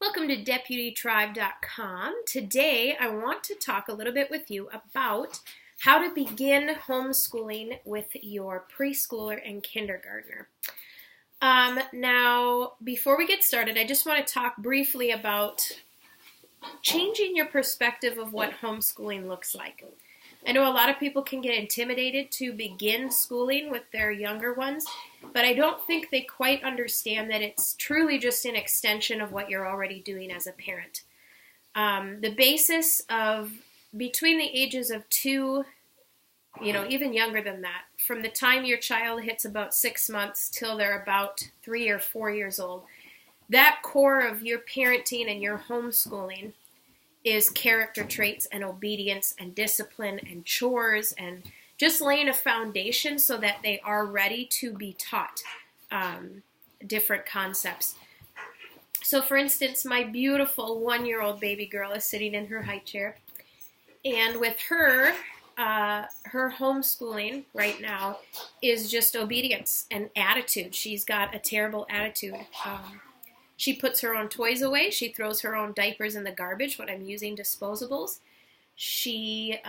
Welcome to DeputyTribe.com. Today I want to talk a little bit with you about how to begin homeschooling with your preschooler and kindergartner. Now, before we get started, I just want to talk briefly about changing your perspective of what homeschooling looks like. I know a lot of people can get intimidated to begin schooling with their younger ones, but I don't think they quite understand that it's truly just an extension of what you're already doing as a parent. The basis of between the ages of 2, even younger than that, from the time your child hits about 6 months till they're about 3 or 4 years old, that core of your parenting and your homeschooling is character traits and obedience and discipline and chores and just laying a foundation so that they are ready to be taught different concepts. So for instance, my beautiful 1-year-old baby girl is sitting in her high chair, and with her, her homeschooling right now is just obedience and attitude. She's got a terrible attitude. She puts her own toys away. She throws her own diapers in the garbage when I'm using disposables. She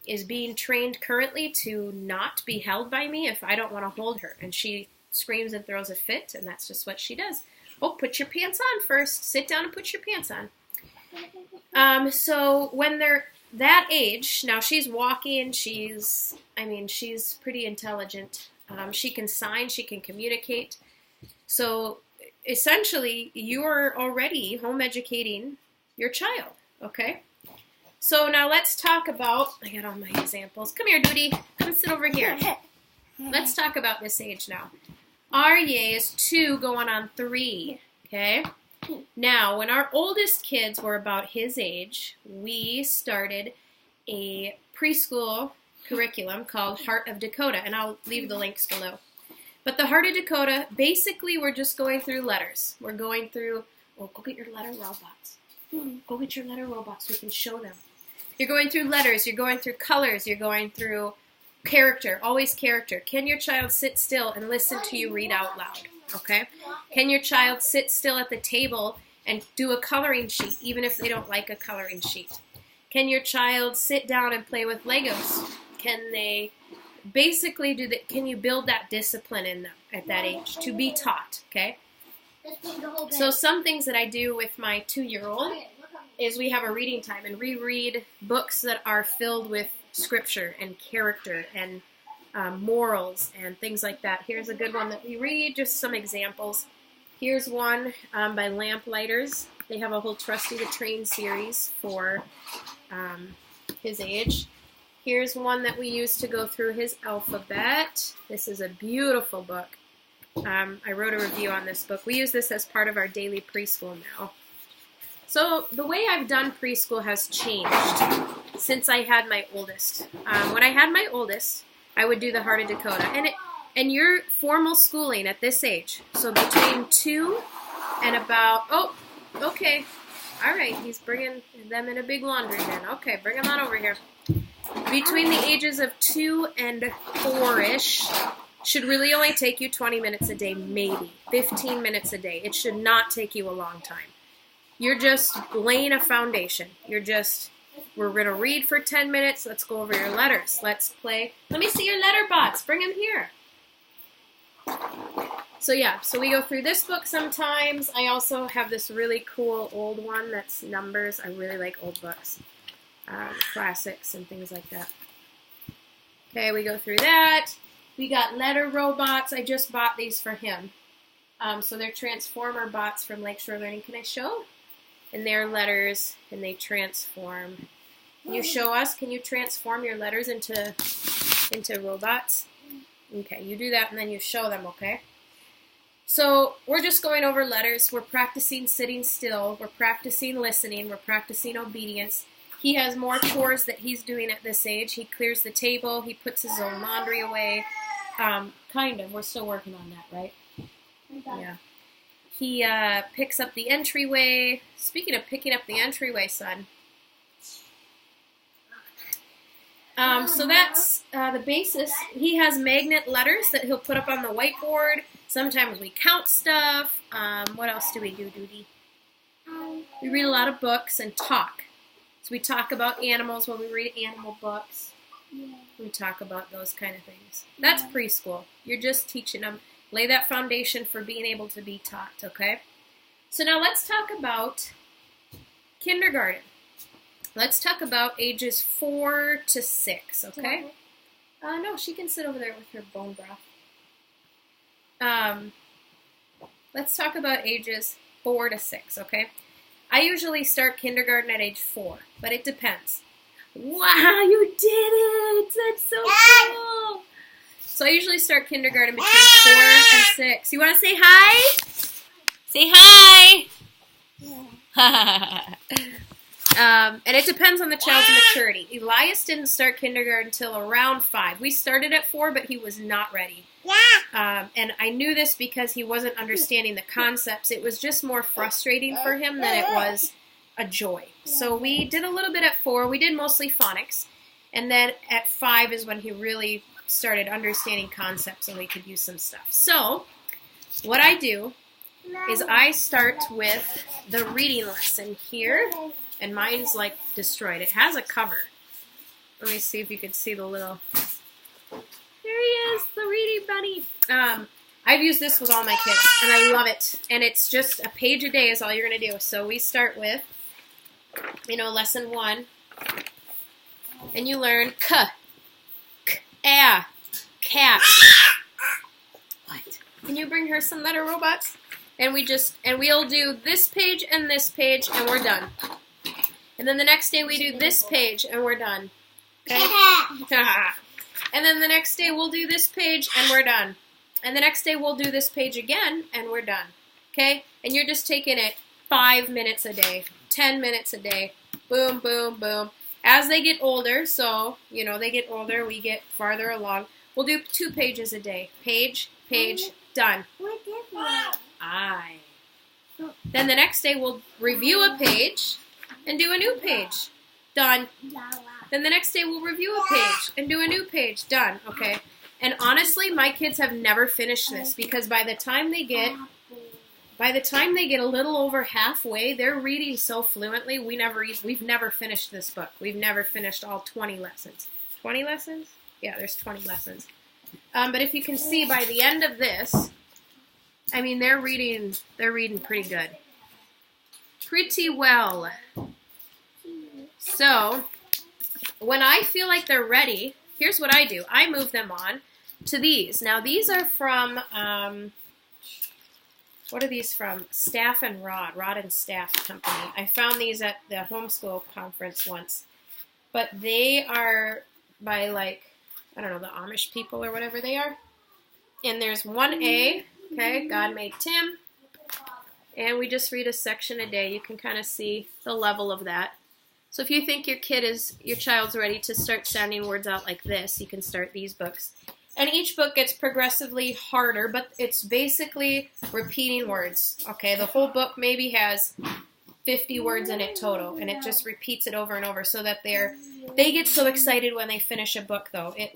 is being trained currently to not be held by me if I don't want to hold her. And she screams and throws a fit, and that's just what she does. Oh, put your pants on first. Sit down and put your pants on. So when they're that age, now she's walking, she's pretty intelligent. She can sign, she can communicate. So essentially, you're already home educating your child, okay? So now let's talk about, I got all my examples. Come here, Duty. Come sit over here. Let's talk about this age now. Arye is 2 going on 3, okay? Now, when our oldest kids were about his age, we started a preschool curriculum called Heart of Dakota, and I'll leave the links below. But the Heart of Dakota, basically we're just going through letters. We're going through, go get your letter robots. Go get your letter robots, we can show them. You're going through letters, you're going through colors, you're going through character, always character. Can your child sit still and listen to you read out loud, okay? Can your child sit still at the table and do a coloring sheet, even if they don't like a coloring sheet? Can your child sit down and play with Legos? Can they basically can you build that discipline in them at that age to be taught, okay? So some things that I do with my 2-year-old is we have a reading time and reread books that are filled with scripture and character and morals and things like that. Here's a good one that we read, just some examples. Here's one by Lamplighters. They have a whole Trusty the Train series for his age. Here's one that we use to go through his alphabet. This is a beautiful book. I wrote a review on this book. We use this as part of our daily preschool now. So the way I've done preschool has changed since I had my oldest. When I had my oldest, I would do the Heart of Dakota. And your formal schooling at this age, so between 2 and about, okay. All right, he's bringing them in a big laundry bin. Okay, bring them on over here. Between the ages of 2 and 4-ish should really only take you 20 minutes a day, maybe 15 minutes a day. It should not take you a long time. You're just laying a foundation. We're going to read for 10 minutes. Let's go over your letters. Let's play. Let me see your letter bots. Bring them here. So we go through this book sometimes. I also have this really cool old one that's numbers. I really like old books. Classics and things like that. Okay, we go through that. We got letter robots. I just bought these for him. So they're transformer bots from Lakeshore Learning. Can I show? And they're letters, and they transform. Can you show us? Can you transform your letters into robots? Okay, you do that, and then you show them, okay? So we're just going over letters. We're practicing sitting still. We're practicing listening. We're practicing obedience. He has more chores that he's doing at this age. He clears the table. He puts his own laundry away. Kind of. We're still working on that, right? Yeah. He picks up the entryway. Speaking of picking up the entryway, son. So that's the basis. He has magnet letters that he'll put up on the whiteboard. Sometimes we count stuff. What else do we do, Duty? We read a lot of books and talk. So we talk about animals when we read animal books. We talk about those kind of things. That's preschool. You're just teaching them. Lay that foundation for being able to be taught, okay? So now let's talk about kindergarten. Let's talk about ages 4 to 6, okay? No, she can sit over there with her bone broth. Let's talk about ages 4 to 6, okay? I usually start kindergarten at age 4, but it depends. Wow, you did it! That's so cool! So I usually start kindergarten between 4 and 6. You want to say hi? Say hi! And it depends on the child's maturity. Elias didn't start kindergarten until around 5. We started at 4, but he was not ready. And I knew this because he wasn't understanding the concepts. It was just more frustrating for him than it was a joy. So we did a little bit at 4. We did mostly phonics. And then at 5 is when he really started understanding concepts and we could use some stuff. So what I do is I start with the reading lesson here. And mine's like destroyed. It has a cover. Let me see if you can see the little... There he is, the reading bunny. I've used this with all my kids, and I love it. And it's just a page a day is all you're going to do. So we start with, lesson 1. And you learn cat. What? Can you bring her some letter robots? And we'll do this page, and we're done. And then the next day we do this page, and we're done. Okay? And then the next day we'll do this page, and we're done. And the next day we'll do this page again, and we're done. Okay? And you're just taking it 5 minutes a day, 10 minutes a day. Boom, boom, boom. As they get older, they get older, we get farther along. We'll do 2 pages a day. Page, done. Aye. Then the next day we'll review a page and do a new page. Done. Then the next day we'll review a page and do a new page. Done. Okay. And honestly, my kids have never finished this because by the time they get a little over halfway, they're reading so fluently. We've never finished this book. We've never finished all 20 lessons. 20 lessons? Yeah, there's 20 lessons. But if you can see by the end of this, they're reading pretty good. Pretty well. So, when I feel like they're ready, here's what I do. I move them on to these. Now, these are from, what are these from? Staff and Rod and Staff Company. I found these at the Homeschool conference once. But they are by, the Amish people or whatever they are. And there's 1A, okay, God made Tim. And we just read a section a day. You can kind of see the level of that. So if you think your child's ready to start sounding words out like this, you can start these books. And each book gets progressively harder, but it's basically repeating words. Okay, the whole book maybe has 50 words in it total, and it just repeats it over and over so that they get so excited when they finish a book, though. It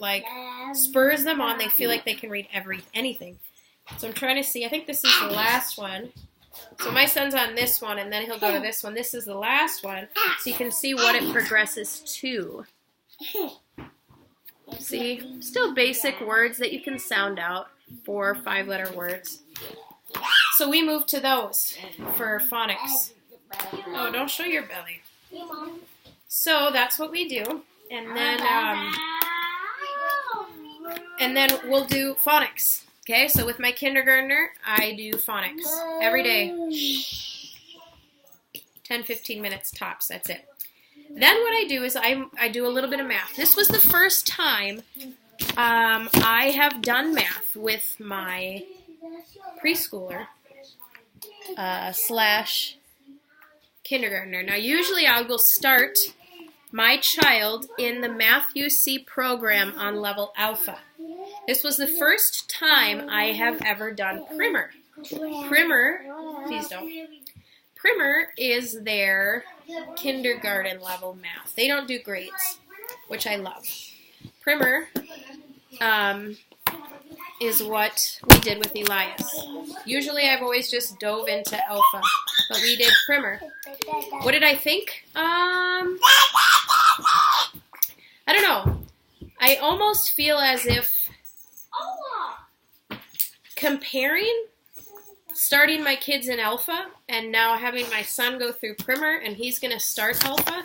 spurs them on. They feel like they can read anything. So I'm trying to see. I think this is the last one. So my son's on this one, and then he'll go to this one. This is the last one, so you can see what it progresses to. See? Still basic words that you can sound out, 4 or 5-letter words. So we move to those for phonics. Oh, don't show your belly. So that's what we do. And then we'll do phonics. Okay, so with my kindergartner, I do phonics every day. 10, 15 minutes tops, that's it. Then what I do is I do a little bit of math. This was the first time I have done math with my preschooler / kindergartner. Now usually I will start my child in the Math UC program on level alpha. This was the first time I have ever done primer. Please don't. Primer is their kindergarten level math. They don't do grades, which I love. Primer is what we did with Elias. Usually I've always just dove into alpha, but we did primer. What did I think? I don't know. I almost feel as if comparing starting my kids in alpha and now having my son go through primer and he's going to start alpha,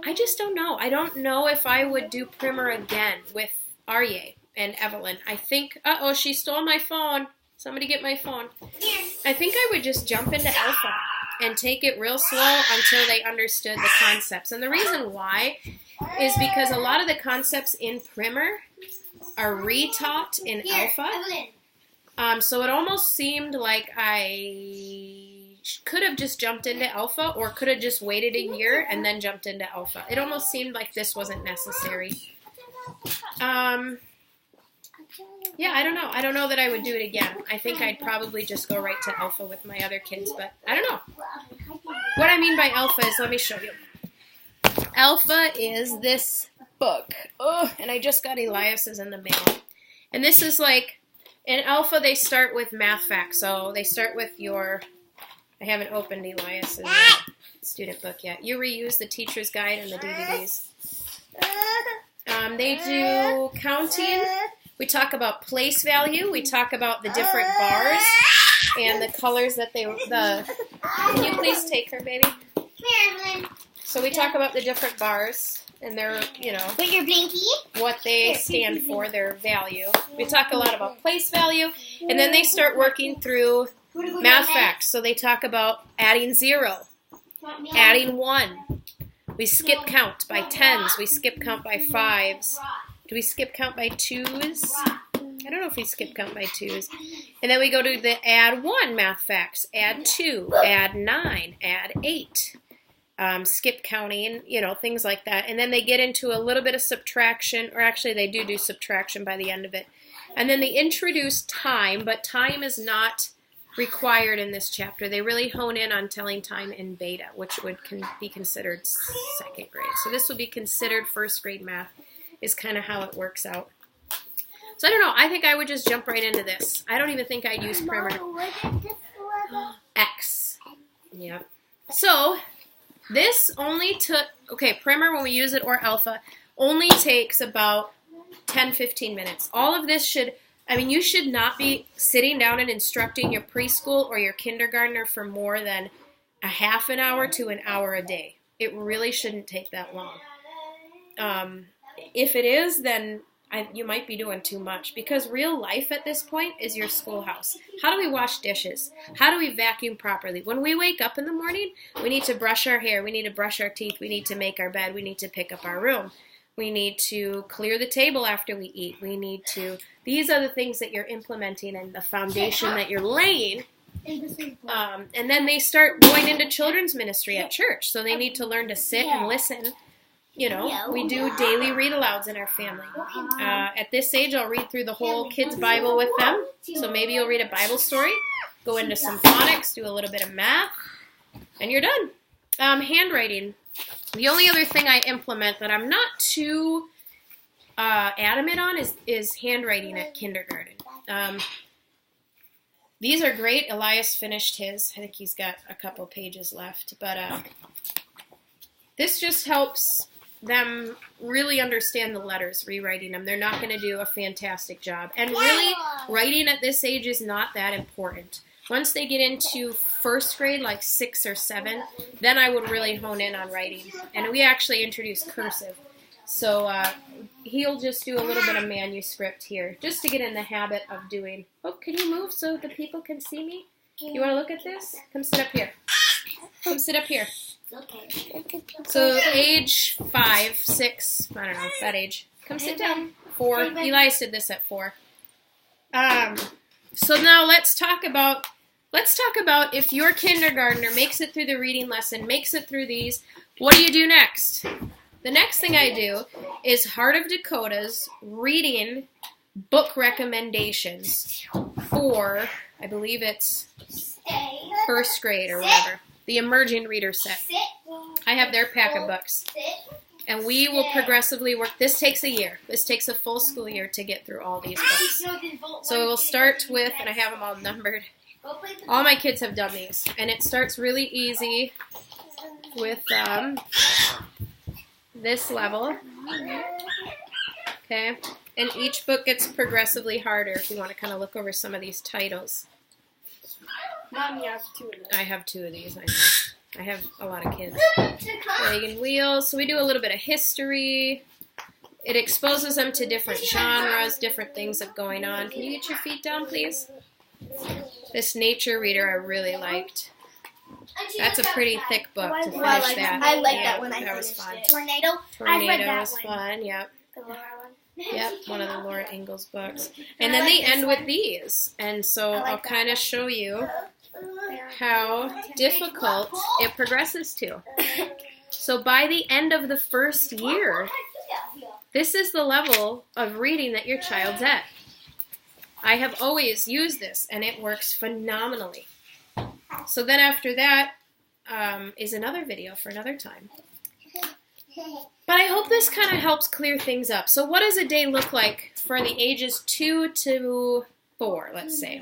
I just don't know. I don't know if I would do primer again with Arye and Evelyn. I think, uh-oh, she stole my phone. Somebody get my phone. I think I would just jump into alpha and take it real slow until they understood the concepts. And the reason why is because a lot of the concepts in primer are retaught in alpha. So it almost seemed like I could have just jumped into alpha or could have just waited a year and then jumped into alpha. It almost seemed like this wasn't necessary. Yeah, I don't know. I don't know that I would do it again. I think I'd probably just go right to alpha with my other kids, but I don't know. What I mean by alpha is, let me show you. Alpha is this book. Oh, and I just got Elias's in the mail. And this is like, in alpha they start with math facts. So they start with your, I haven't opened Elias's student book yet. You reuse the teacher's guide and the DVDs. They do counting. We talk about place value. We talk about the different bars and the colors that they, can you please take her, baby? So we talk about the different bars and their, Put your blinky. What they stand for, their value. We talk a lot about place value, and then they start working through math facts. So they talk about adding 0, adding 1. We skip count by 10s. We skip count by 5s. Do we skip count by 2s? I don't know if we skip count by 2s. And then we go to the add 1 math facts. Add 2, add 9, add 8. Skip counting, things like that. And then they get into a little bit of subtraction, or actually they do subtraction by the end of it. And then they introduce time, but time is not required in this chapter. They really hone in on telling time in beta, which would be considered 2nd grade. So this would be considered 1st grade math, is kind of how it works out. So I don't know. I think I would just jump right into this. I don't even think I'd use primer. X. Yeah. So this only took, primer when we use it or alpha, only takes about 10-15 minutes. All of this you should not be sitting down and instructing your preschool or your kindergartner for more than a half an hour to an hour a day. It really shouldn't take that long. If it is, then you might be doing too much, because real life at this point is your schoolhouse. How do we wash dishes? How do we vacuum properly? When we wake up in the morning, we need to brush our hair, we need to brush our teeth, we need to make our bed, we need to pick up our room. We need to clear the table after we eat. These are the things that you're implementing and the foundation that you're laying. And then they start going into children's ministry at church. So they need to learn to sit and listen. We do daily read-alouds in our family. At this age, I'll read through the whole kids' Bible with them. So maybe you'll read a Bible story, go into some phonics, do a little bit of math, and you're done. Handwriting. The only other thing I implement that I'm not too adamant on is handwriting at kindergarten. These are great. Elias finished his. I think he's got a couple pages left. But this just helps them really understand the letters, rewriting them. They're not going to do a fantastic job. And really, writing at this age is not that important. Once they get into 1st grade, like 6 or 7, then I would really hone in on writing. And we actually introduced cursive. So he'll just do a little bit of manuscript here, just to get in the habit of doing. Oh, can you move so the people can see me? You want to look at this? Come sit up here. Come sit up here. So age 5, 6, I don't know, that age. Come sit down. 4. Elias did this at 4. So now let's talk about if your kindergartner makes it through the reading lesson, makes it through these, what do you do next? The next thing I do is Heart of Dakota's reading book recommendations for, I believe it's 1st grade or whatever, the emerging reader set. I have their pack of books. And we will progressively work. This takes a year. This takes a full school year to get through all these books. So we'll start with, and I have them all numbered. All my kids have done these. And it starts really easy with this level. Okay? And each book gets progressively harder if you want to kind of look over some of these titles. Mom, you have 2 of them. I have 2 of these, I know. I have a lot of kids. Wagon wheels. So we do a little bit of history. It exposes them to different genres, different things that are going on. Can you get your feet down, please? This nature reader I really liked. That's a pretty thick book to finish that. I like that one. That was fun. Tornado. Tornado was fun, yep. The Laura one. Yep, one of the Laura Ingalls books. And then they end with these. And so I'll kind of show you how difficult it progresses to. So by the end of the first year, this is the level of reading that your child's at. I have always used this, and it works phenomenally. So then after that is another video for another time. But I hope this kind of helps clear things up. So what does a day look like for the ages 2 to 4, let's say?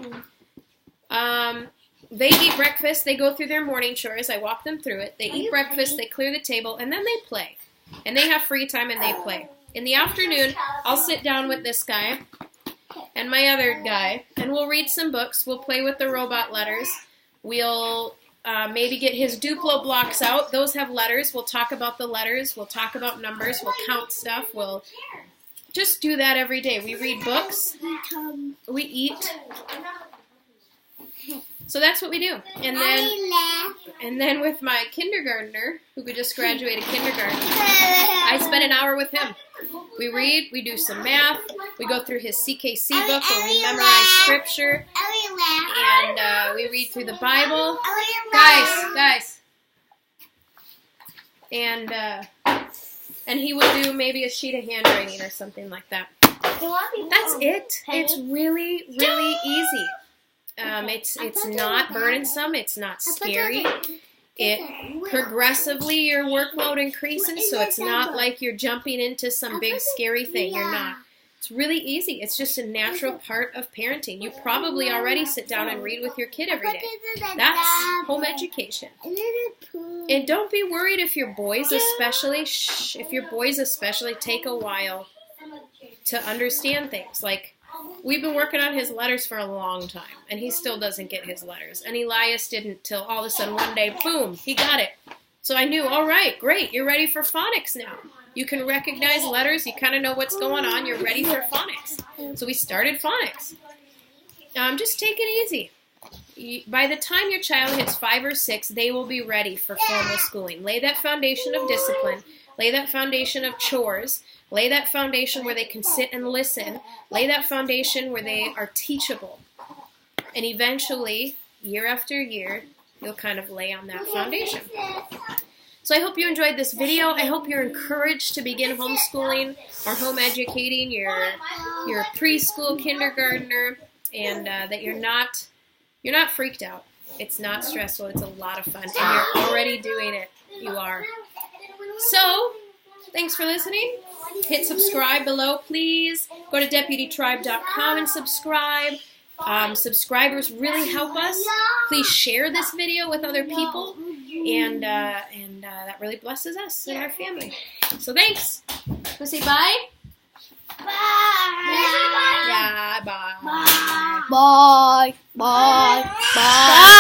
They eat breakfast. They go through their morning chores. I walk them through it. They eat breakfast. They clear the table, and then they play. And they have free time, and they play. In the afternoon, I'll sit down with this guy and my other guy, and we'll read some books. We'll play with the robot letters. We'll maybe get his Duplo blocks out. Those have letters. We'll talk about the letters. We'll talk about numbers. We'll count stuff. We'll just do that every day. We read books. We eat. So that's what we do. And then with my kindergartner, who just graduated kindergarten, I spend an hour with him. We read, we do some math, we go through his CKC book where we memorize scripture, and we read through the Bible. Guys. And he would do maybe a sheet of handwriting or something like that. That's it. It's really, really easy. It's not burdensome. It's not scary. It progressively your workload increases, so it's not like you're jumping into some big scary thing. You're not. It's really easy. It's just a natural part of parenting. You probably already sit down and read with your kid every day. That's home education. And don't be worried if your boys especially, take a while to understand things. Like, we've been working on his letters for a long time, and he still doesn't get his letters. And Elias didn't till all of a sudden one day, boom, he got it. So I knew, all right, great, you're ready for phonics now. You can recognize letters, you kind of know what's going on, you're ready for phonics. So we started phonics. Just take it easy. By the time your child hits 5 or 6, they will be ready for formal schooling. Lay that foundation of discipline. Lay that foundation of chores. Lay that foundation where they can sit and listen. Lay that foundation where they are teachable. And eventually, year after year, you'll kind of lay on that foundation. So I hope you enjoyed this video. I hope you're encouraged to begin homeschooling or home educating your preschool kindergartner, and that you're not freaked out. It's not stressful. It's a lot of fun. And you're already doing it. You are. So, thanks for listening. Hit subscribe below, please. Go to deputytribe.com and subscribe. Subscribers really help us. Please share this video with other people, and that really blesses us and our family. So thanks. Want to say bye? Bye. Yeah, bye. Bye. Bye. Bye. Bye.